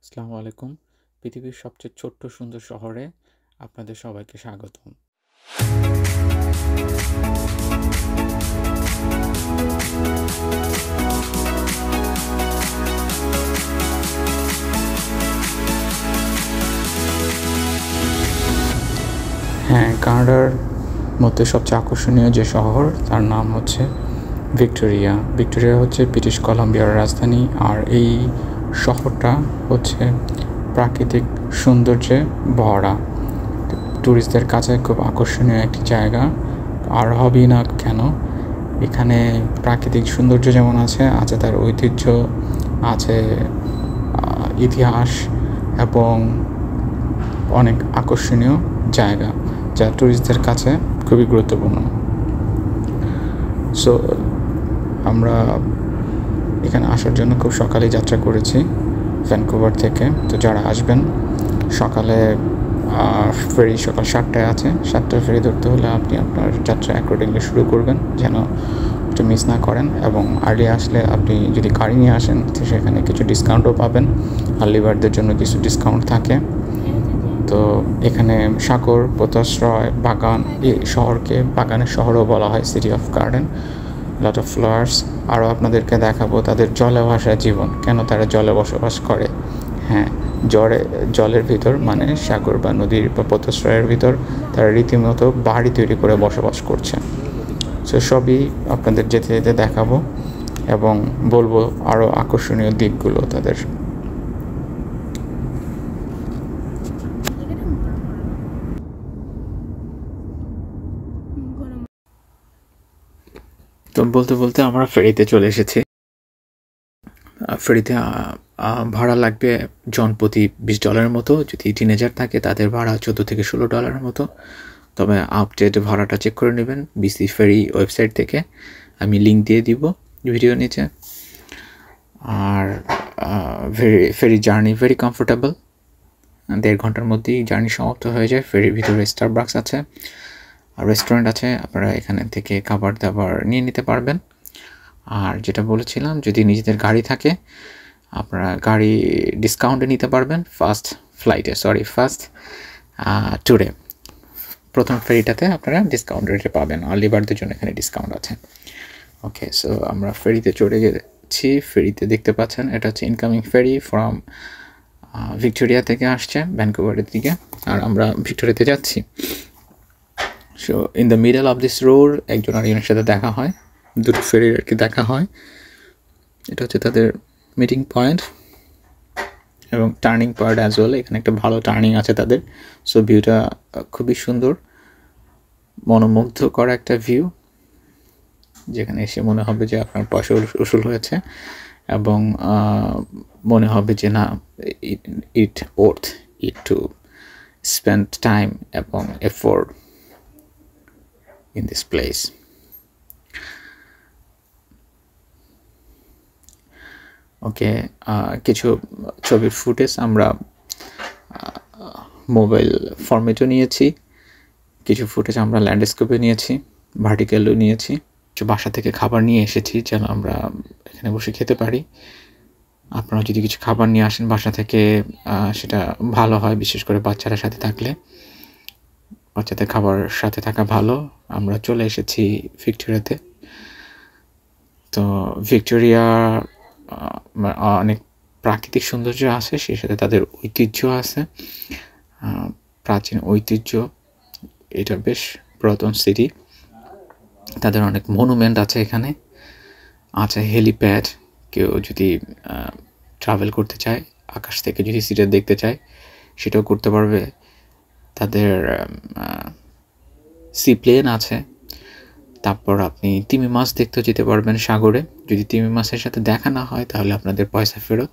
আসসালামু আলাইকুম। পৃথিবীর সবচেয়ে ছোট্ট সুন্দর শহরে আপনাদের সবাইকে স্বাগতম। হ্যাঁ, কানাডার মধ্যে সবচেয়ে আকর্ষণীয় যে শহর তার নাম হচ্ছে ভিক্টোরিয়া। ভিক্টোরিয়া হচ্ছে ব্রিটিশ কলাম্বিয়ার রাজধানী, আর এই শহরটা হচ্ছে প্রাকৃতিক সৌন্দর্যে ভরা। ট্যুরিস্টদের কাছে খুব আকর্ষণীয় একটি জায়গা, আর হবেই না কেন। এখানে প্রাকৃতিক সৌন্দর্য যেমন আছে, আছে তার ঐতিহ্য, আছে ইতিহাস এবং অনেক আকর্ষণীয় জায়গা যা ট্যুরিস্টদের কাছে খুবই গুরুত্বপূর্ণ। সো আমরা এখানে আসার জন্য খুব সকালে যাত্রা করেছি ভ্যানকুভার থেকে। তো যারা আসবেন সকালে, ফেরি সকাল 7টায় আছে, 7টার ফেরি ধরতে হলে আপনি আপনার যাত্রা অ্যাকর্ডিংলি শুরু করবেন যেন একটু মিস না করেন। এবং আর্লি আসলে আপনি যদি গাড়ি নিয়ে আসেন তো সেখানে কিছু ডিসকাউন্টও পাবেন, আর্লি বার্ডদের জন্য কিছু ডিসকাউন্ট থাকে। তো এখানে সাগর, পোতাশ্রয়, বাগান, এই শহরকে বাগানের শহরও বলা হয়, city of garden, lot of flowers. আরও আপনাদেরকে দেখাবো তাদের জলে ভাসা জীবন, কেন তারা জলে বসবাস করে। হ্যাঁ, জলের ভিতর মানে সাগর বা নদীর বা পোতাশ্রয়ের ভিতর তারা রীতিমতো বাড়ি তৈরি করে বসবাস করছে। সো সবই আপনাদের যেতে যেতে দেখাবো এবং বলবো আরও আকর্ষণীয় দিকগুলো তাদের। তো বলতে বলতে আমরা ফেরিতে চলে এসেছি। ফেরিতে ভাড়া লাগবে জনপ্রতি $20 মতো। যদি টিনেজার থাকে তাদের ভাড়া $14 থেকে $16 মতো। তবে আপডেট ভাড়াটা চেক করে নেবেন বিসি ফেরি ওয়েবসাইট থেকে, আমি লিঙ্ক দিয়ে দিব ভিডিও নিচে। আর ফেরি জার্নি ভেরি কমফোর্টেবল, 1.5 ঘন্টার মধ্যেই জার্নি সমাপ্ত হয়ে যায়। ফেরির ভিতরে স্টারবাকস আছে, আর রেস্টুরেন্ট আছে, আপনারা এখানে থেকে খাবার দাবার নিয়ে নিতে পারবেন। আর যেটা বলেছিলাম, যদি নিজেদের গাড়ি থাকে আপনারা গাড়ি ডিসকাউন্টে নিতে পারবেন ফার্স্ট ট্যুরে। প্রথম ফেরিটাতে আপনারা ডিসকাউন্ট রেটে পাবেন, আর্লি বার্ডদের জন্য এখানে ডিসকাউন্ট আছে। ওকে, সো আমরা ফেরিতে চড়ে গেছি। ফেরিতে দেখতে পাচ্ছেন এটা হচ্ছে ইনকামিং ফেরি ফ্রম ভিক্টোরিয়া থেকে আসছে ভ্যানকুভারের দিকে, আর আমরা ভিক্টোরিয়াতে যাচ্ছি। So in the middle of this road একজন আরেকজনের সাথে দেখা হয়, দুটো ফেরির আর কি দেখা হয়। এটা হচ্ছে তাদের মিটিং পয়েন্ট এবং টার্নিং পয়েন্ট অ্যাজ ওয়েল। এখানে একটা ভালো টার্নিং আছে তাদের। সো ভিউটা খুবই সুন্দর, মনোমুগ্ধ করা একটা ভিউ, যেখানে এসে মনে হবে যে আপনার পয়সা উসুল হয়েছে এবং মনে হবে যে না, ইট টু স্পেন্ড টাইম এবং এফোর্ট ইন দিস প্লেস। ওকে, কিছু ছবির ফুটেজ আমরা মোবাইল ফরম্যাটও নিয়েছি, কিছু ফুটেজ আমরা ল্যান্ডস্কেপে নিয়েছি, ভার্টিক্যালও নিয়েছি। বাসা থেকে খাবার নিয়ে এসেছি যেন আমরা এখানে বসে খেতে পারি। আপনারা যদি কিছু খাবার নিয়ে আসেন বাসা থেকে সেটা ভালো হয়, বিশেষ করে বাচ্চারা সাথে থাকলে। বাচ্চাদের খাবার সাথে থাকা ভালো। আমরা চলে এসেছি ভিক্টোরিয়াতে। তো ভিক্টোরিয়া অনেক প্রাকৃতিক সৌন্দর্য আছে, সেই সাথে তাদের ঐতিহ্য আছে, প্রাচীন ঐতিহ্য। এটা বেশ পুরাতন সিটি, তাদের অনেক মনুমেন্ট আছে এখানে, আছে হেলিপ্যাড। কেউ যদি ট্রাভেল করতে চায়, আকাশ থেকে যদি সিটি দেখতে চায় সেটাও করতে পারবে। তাদের সি প্লেন আছে। তারপর আপনি তিমি মাছ দেখতেও যেতে পারবেন সাগরে। যদি তিমি মাছের সাথে দেখা না হয় তাহলে আপনাদের পয়সা ফেরত।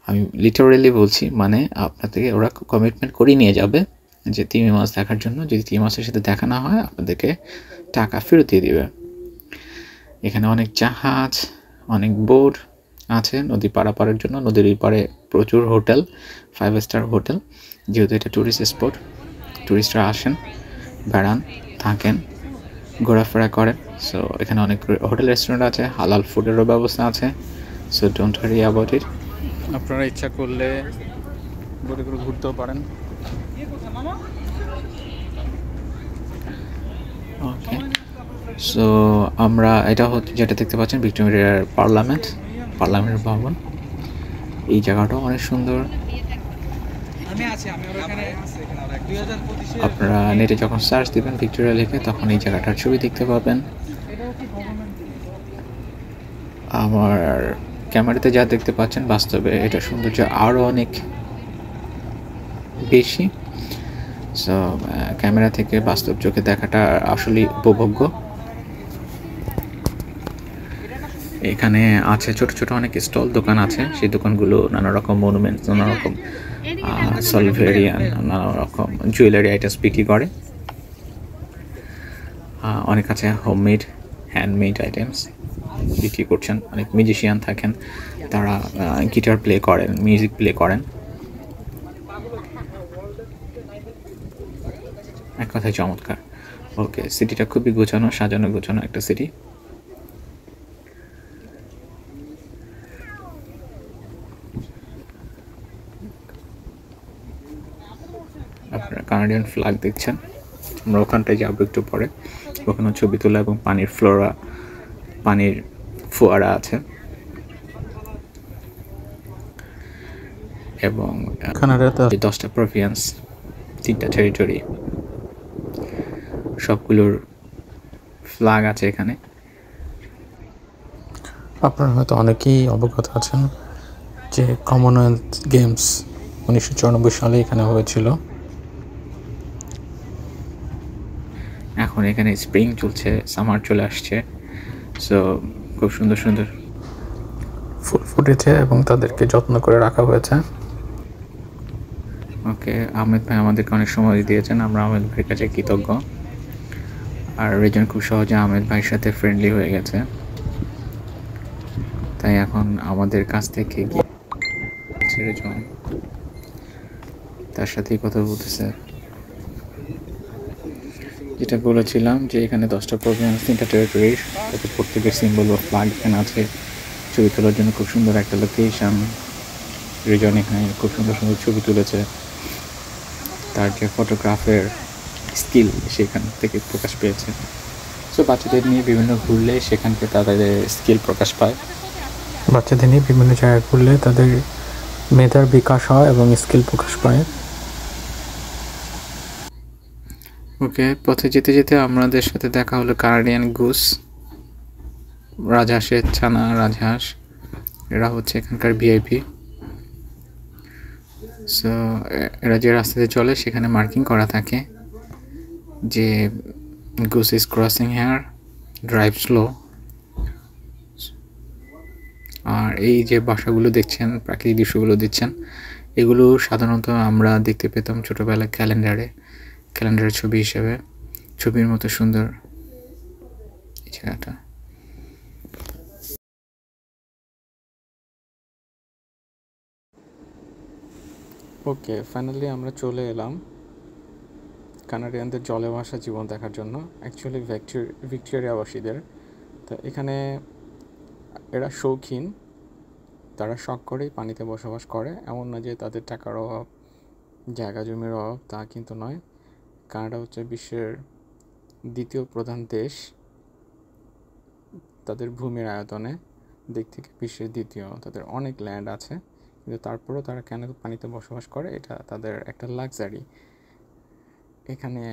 আমি লিটারেলি বলছি, মানে আপনাদেরকে ওরা কমিটমেন্ট করে নিয়ে যাবে যে তিমি মাছ দেখার জন্য। যদি তিমি মাছের সাথে দেখা না হয় আপনাদেরকে টাকা ফেরত দিয়ে দেবে। এখানে অনেক জাহাজ, অনেক বোট আছে নদী পারাপারের জন্য। নদীর এই পারে প্রচুর হোটেল, 5 স্টার হোটেল, যেহেতু এটা ট্যুরিস্ট স্পট। ট্যুরিস্টরা আসেন, বেড়ান, থাকেন, ঘোরাফেরা করেন। সো এখানে অনেক হোটেল রেস্টুরেন্ট আছে, হালাল ফুডেরও ব্যবস্থা আছে। So don't worry about it. আপনারা ইচ্ছা করলে বোটে করে ঘুরতেও পারেন। ওকে, সো আমরা এটা হচ্ছে যেটা দেখতে পাচ্ছেন ভিক্টোরিয়ার পার্লামেন্ট ভবন। এই জায়গাটাও অনেক সুন্দর। আপনারা নেটে যখন সার্চ দিবেন ভিক্টোরিয়া লিখে তখন এই জায়গাটার ছবি দেখতে পাবেন। আমার ক্যামেরাতে যা দেখতে পাচ্ছেন বাস্তবে এটা সৌন্দর্য আরও অনেক বেশি। সো ক্যামেরা থেকে বাস্তব চোখে দেখাটা আসলেই উপভোগ্য। এখানে আছে ছোট ছোট অনেক স্টল দোকান আছে, সেই দোকানগুলো নানা রকম মনুমেন্ট, নানা রকম সলভেরিয়ান, নানা রকম জুয়েলারি আইটেমস বিক্রি করে। অনেক আছে হোমমেড, হ্যান্ডমেড আইটেমস বিক্রি করছেন। অনেক মিউজিশিয়ান থাকেন, তারা গিটার প্লে করেন, মিউজিক প্লে করেন। এক কথায় চমৎকার। ওকে, সিটিটা খুবই গোছানো, সাজানো গোছানো একটা সিটি। আপনারা কানাডিয়ান ফ্ল্যাগ দেখছেন। আমরা ওখানটায় যাবো একটু পরে। ওখানে ছবি তোলা এবং পানির ফোয়ারা আছে এবং কানাডাতে 10টা প্রভিন্স, 3টা টেরিটরি, সবগুলোর ফ্ল্যাগ আছে এখানে। আপনারা হয়তো অনেকেই অবগত আছেন যে কমনওয়েলথ গেমস 1994 সালে এখানে হয়েছিল। এখন এখানে স্প্রিং চলছে, সামার চলে আসছে, সো খুব সুন্দর সুন্দর ফুল ফুটেছে এবং তাদেরকে যত্ন করে রাখা হয়েছে। ওকে, আহমেদ ভাই আমাদেরকে অনেক সময় দিয়েছেন, আমরা আহমেদ ভাইয়ের কাছে কৃতজ্ঞ। আর রিজন খুব সহজে আহমেদ ভাইয়ের সাথে ফ্রেন্ডলি হয়ে গেছে, তাই এখন আমাদের কাছ থেকে রিজন তার সাথেই কথা বলতেছে। যেটা বলেছিলাম যে এখানে 10টা প্রভিন্স, 3টা টেরিটরি, তাদের প্রত্যেকের সিম্বল বা ফ্ল্যাগ এখানে আছে। ছবি তোলার জন্য খুব সুন্দর একটা লোকেশন। রিজন এখানে খুব সুন্দর সুন্দর ছবি তুলেছে, তার যে ফটোগ্রাফের স্কিল সেখান থেকে প্রকাশ পেয়েছে। সো বাচ্চাদের নিয়ে বিভিন্ন ঘুরলে সেখানকে তাদের স্কিল প্রকাশ পায়। বাচ্চাদের নিয়ে বিভিন্ন জায়গায় ঘুরলে তাদের মেধার বিকাশ হয় এবং স্কিল প্রকাশ পায়। ওকে, পথে যেতে যেতে আমাদের সাথে দেখা হলো কানাডিয়ান গুস, রাজহাঁসের ছানা, রাজহাঁস। এরা হচ্ছে এখানকার ভিআইপি। সো এরা যে রাস্তাতে চলে সেখানে মার্কিং করা থাকে যে goose is crossing here, drive slow. আর এই যে বাসাগুলো দেখছেন, প্রাকৃতিক দৃশ্যগুলো দেখছেন, এগুলো সাধারণত আমরা দেখতে পেতাম ছোটোবেলায় ক্যালেন্ডারের ছবি হিসেবে। ছবির মতো সুন্দর এই জায়গাটা। ওকে, ফাইনালি আমরা চলে এলাম কানাডিয়ানদের জলে ভাসা জীবন দেখার জন্য, অ্যাকচুয়ালি ভিক্টোরিয়াবাসীদের। তো এখানে এরা শৌখিন, তারা শখ করেই পানিতে বসবাস করে। এমন না যে তাদের টাকার অভাব, জায়গা জমির অভাব, তা কিন্তু নয়। কানাডা হচ্ছে বিশ্বের 2য় প্রধান দেশ, তাদের ভূমির আয়তনে দিক থেকে বিশ্বের 2য়। তাদের অনেক ল্যান্ড আছে, কিন্তু তারপরেও তারা কেন পানিতে বসবাস করে, এটা তাদের একটা লাক্সারি। এখানে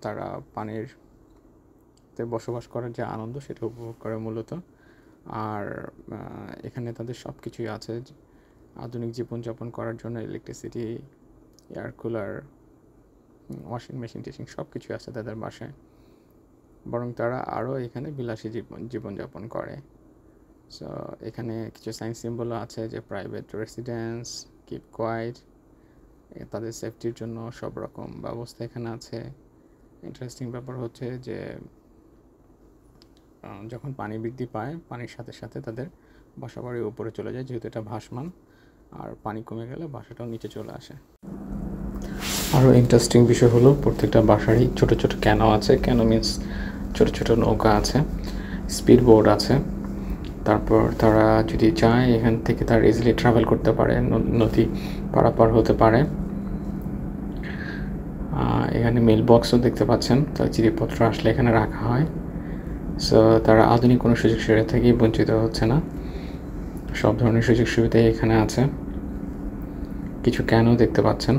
তারা পানিতে বসবাস করার যে আনন্দ সেটা উপভোগ করে মূলত। আর এখানে তাদের সব কিছুই আছে আধুনিক জীবনযাপন করার জন্য। Electricity, air cooler, washing machine টেশিং সব কিছুই আছে তাদের বাসায়। বরং তারা আরও এখানে বিলাসী জীবনযাপন করে। সো এখানে কিছু সাইন সিম্বলও আছে যে প্রাইভেট রেসিডেন্স, কিপ কোয়াইট, তাদের সেফটির জন্য সব রকম ব্যবস্থা এখানে আছে। ইন্টারেস্টিং ব্যাপার হচ্ছে যে যখন পানি বৃদ্ধি পায়, পানির সাথে সাথে তাদের বাসাবাড়ি উপরে চলে যায়, যেহেতু এটা ভাসমান। আর পানি কমে গেলে বাসাটাও নিচে চলে আসে। আরও ইন্টারেস্টিং বিষয় হলো প্রত্যেকটা বাসারই ছোট ছোট ক্যানো আছে। ক্যানো মিনস ছোট ছোট নৌকা আছে, স্পিড বোট আছে। তারপর তারা যদি চায় এখান থেকে তারা ইজিলি ট্রাভেল করতে পারে, নদী পারাপার হতে পারে। এখানে মেল বক্সও দেখতে পাচ্ছেন, তো চিঠিপত্র আসলে এখানে রাখা হয়। সো তারা আধুনিক কোনো সুযোগ সুবিধা থেকেই বঞ্চিত হচ্ছে না, সব ধরনের সুযোগ সুবিধাই এখানে আছে। কিছু ক্যানও দেখতে পাচ্ছেন।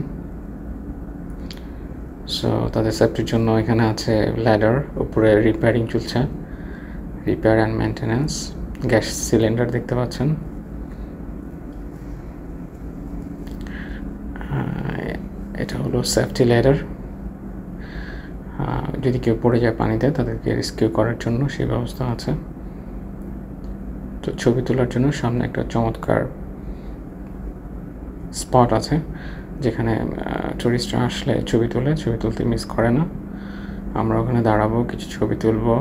সো তাদের সেফটির জন্য এখানে আছে ল্যাডার, উপরে রিপেয়ারিং চলছে, repair and maintenance. Gas cylinder দেখতে পাচ্ছেন। এটা হলো সেফটি ল্যাডার, যদি কেউ পড়ে যায় পানিতে তাদেরকে রেস্কিউ করার জন্য সেই ব্যবস্থা আছে। তো ছবি তোলার জন্য সামনে একটা চমৎকার স্পট আছে, যেখানে টুরিস্টরা আসলে ছবি তুলতে মিস করে না। আমরা ওখানে দাঁড়াবো, কিছু ছবি তুলবো,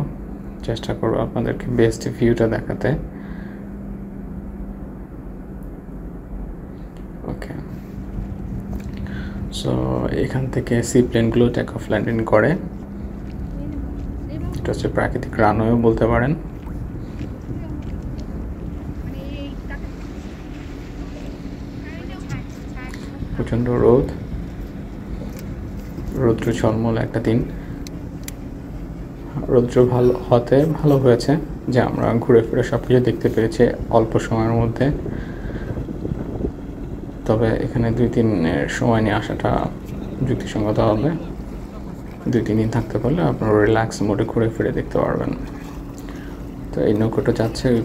চেষ্টা করবো আপনাদেরকে বেস্ট ভিউটা দেখাতে। ওকে, সো এখান থেকে সি প্লেনগুলো টেক অফ ল্যান্ডিং করে। এটা হচ্ছে প্রাকৃতিক রানওয়েও বলতে পারেন। প্রচণ্ড রৌদ্র ঝলমল একটা দিন। রৌদ্র ভালো হয়েছে যে আমরা ঘুরে ফিরে সব কিছু দেখতে পেরেছি অল্প সময়ের মধ্যে। তবে এখানে 2-3 দিনের সময় নিয়ে আসাটা যুক্তিসঙ্গত হবে। 2-3 দিন থাকতে পারলে আপনারা রিল্যাক্স মোডে ঘুরে ফিরে দেখতে পারবেন। তো এই নৌকোটা যাচ্ছে ওই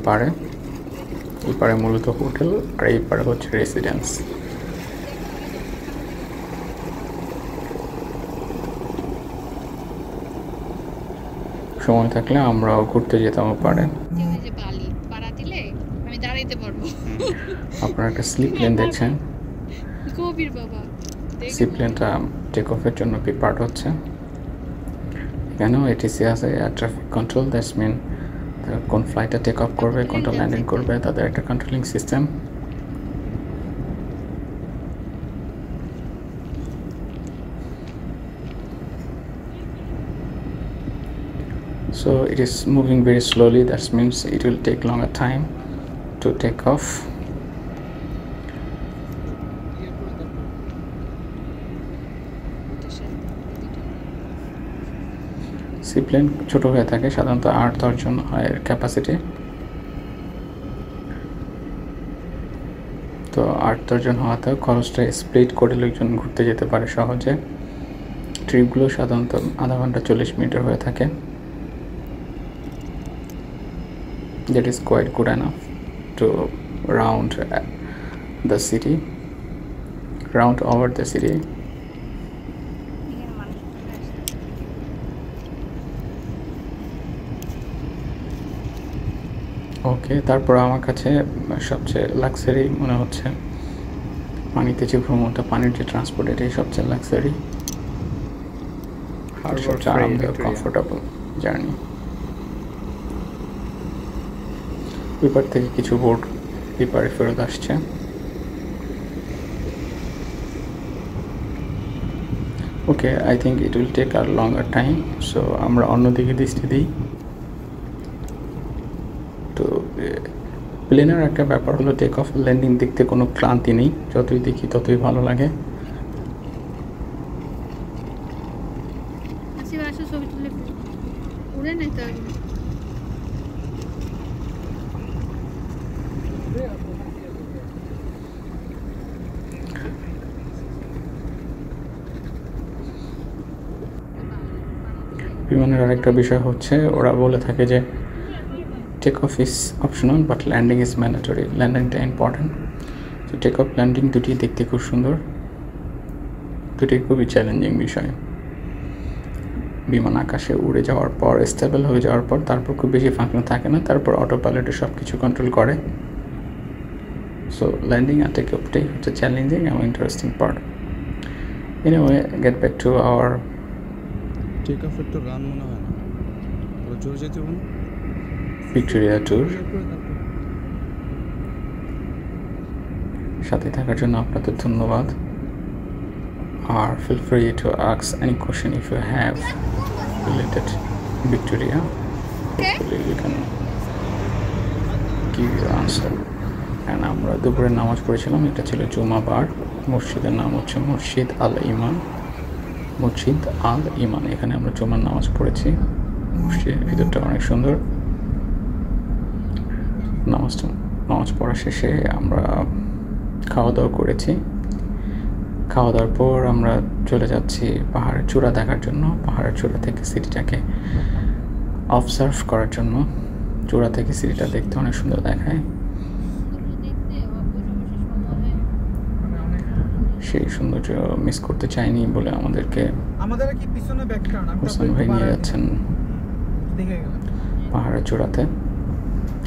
পারে মূলত হোটেল, আর এই পারে হচ্ছে রেসিডেন্স। সময় থাকলে আমরাও ঘুরতে যেতাম পারে। আপনারা একটা স্লিপ প্লেন দেখছেন। স্লিপ প্লেনটা টেক অফের জন্য প্রিপার্ড হচ্ছে। এখানেও এটিসি আছে, air traffic control. That's mean কোন ফ্লাইটটা টেক অফ করবে, কোনটা ল্যান্ডিং করবে, তাদের একটা controlling system. So it is moving very slowly, that means it will take longer time to take off. Seaplane ছোট হয়ে থাকে, সাধারণত 8-10 জন হয় ক্যাপাসিটি। তো 8-10 জন হওয়াতেও খরচটা স্প্লিট করে লোকজন ঘুরতে যেতে পারে সহজে। ট্রিপগুলো সাধারণত আধা ঘন্টা 40 মিনিটের হয়ে থাকে। That is quite good enough to round the city, round over the city. ওকে, তারপর আমার কাছে সবচেয়ে লাক্সারি মনে হচ্ছে পানিতে যে ভ্রমণটা, পানির যে ট্রান্সপোর্ট, এটাই সবচেয়ে লাক্সারি আর সবচেয়ে আরামদায়ক, কমফোর্টেবল জার্নি। এপার থেকে কিছু বোট এপারে ফেরত আসছে। Okay, I think it will take a longer time, so আমরা অন্যদিকে দৃষ্টি দিই। তো প্লেনের একটা ব্যাপার হলো টেক অফ ল্যান্ডিং দেখতে কোনো ক্লান্তি নেই, যতই দেখি ততই ভালো লাগে। বিমানের আরেকটা বিষয় হচ্ছে ওরা বলে থাকে যে take off is optional but landing is mandatory. ল্যান্ডিংটা ইম্পর্টেন্ট। তো টেক অফ ল্যান্ডিং দুটি দেখতে খুব সুন্দর, দুটি খুবই চ্যালেঞ্জিং বিষয়। বিমান আকাশে উড়ে যাওয়ার পর, স্টেবল হয়ে যাওয়ার পর, তারপর খুব বেশি ফাংশন থাকে না, তারপর অটো পাইলটে সব কিছু কন্ট্রোল করে। সো ল্যান্ডিং আর টেক অফটাই হচ্ছে চ্যালেঞ্জিং এবং interesting part. Anyway, get back to our take অফের তো রান মনে হয় না, ওরা জোরে যেতে হবে না। ভিক্টোরিয়া ট্যুর সাথে থাকার জন্য আপনাদের ধন্যবাদ। আর feel free to ask any question if you have related Victoria. Hopefully you can give your answer. And আমরা দুপুরে নামাজ পড়েছিলাম, এটা ছিল জুমাবার। মসজিদের নাম হচ্ছে মসজিদ আল ইমান। এখানে আমরা জুমার নামাজ পড়েছি। মসজিদের ভিতরটা অনেক সুন্দর। নামাজ পড়া শেষে আমরা খাওয়া দাওয়া করেছি। খাওয়া দাওয়ার পর আমরা চলে যাচ্ছি পাহাড়ের চূড়া দেখার জন্য। পাহাড়ের চূড়া থেকে সিটিটাকে অবজার্ভ করার জন্য। চূড়া থেকে সিটিটা দেখতে অনেক সুন্দর দেখায়। সেই সৌন্দর্য মিস করতে চাইনি বলে আমাদেরকে হোসেন ভাই নিয়ে যাচ্ছেন পাহাড়ের চূড়াতে।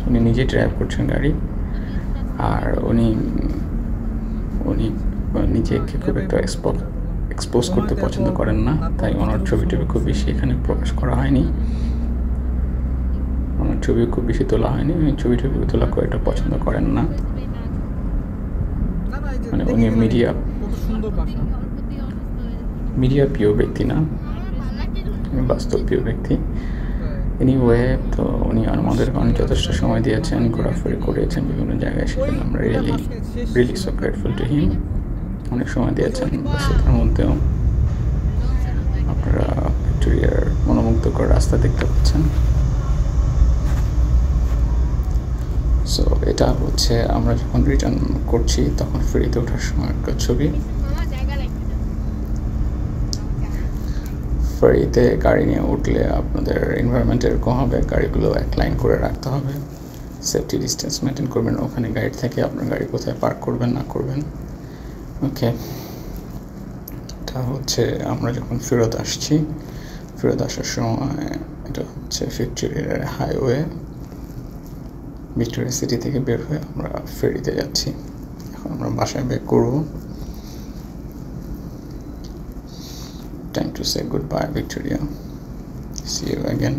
উনি নিজেই ড্রাইভ করছেন গাড়ি, আর উনি নিজেকে খুব একটা এক্সপোজ করতে পছন্দ করেন না, তাই ওনার ছবি খুব বেশি এখানে প্রকাশ করা হয়নি। ওনার ছবি খুব বেশি তোলা হয়নি। ছবি তোলা খুব একটা পছন্দ করেন না, মানে উনি মিডিয়া প্রিয় ব্যক্তি না, বাস্তব প্রিয় ব্যক্তি। এনিওয়ে, তো উনি আমাদেরকে অনেক যথেষ্ট সময় দিয়েছেন, ঘোরাফেরি করিয়েছেন বিভিন্ন জায়গায়, সেজন্য আমরা really so grateful to him. অনেক সময় দিয়েছেন। তার মধ্যেও আপনারা ভিক্টোরিয়ার মনোমুগ্ধকর রাস্তা দেখতে পাচ্ছেন। সো এটা হচ্ছে আমরা যখন রিটার্ন করছি তখন ফেরিতে ওঠার সময় একটা ছবি। ফেরিতে গাড়ি নিয়ে উঠলে আপনাদের এনভায়রনমেন্ট এরকম হবে, গাড়িগুলো এক লাইন করে রাখতে হবে, সেফটি ডিস্টেন্স মেনটেন করবেন। ওখানে গাড়ি থেকে আপনার গাড়ি কোথায় পার্ক করবেন না করবেন। ওকে, এটা হচ্ছে আমরা যখন ফেরত আসার সময় এটা হচ্ছে ভিক্টোরিয়ার হাইওয়ে। ভিক্টোরিয়া সিটি থেকে বের হয়ে আমরা ফেরিতে যাচ্ছি। এখন আমরা বাসায় ব্যাক করব। Time to say goodbye, Victoria. See you again.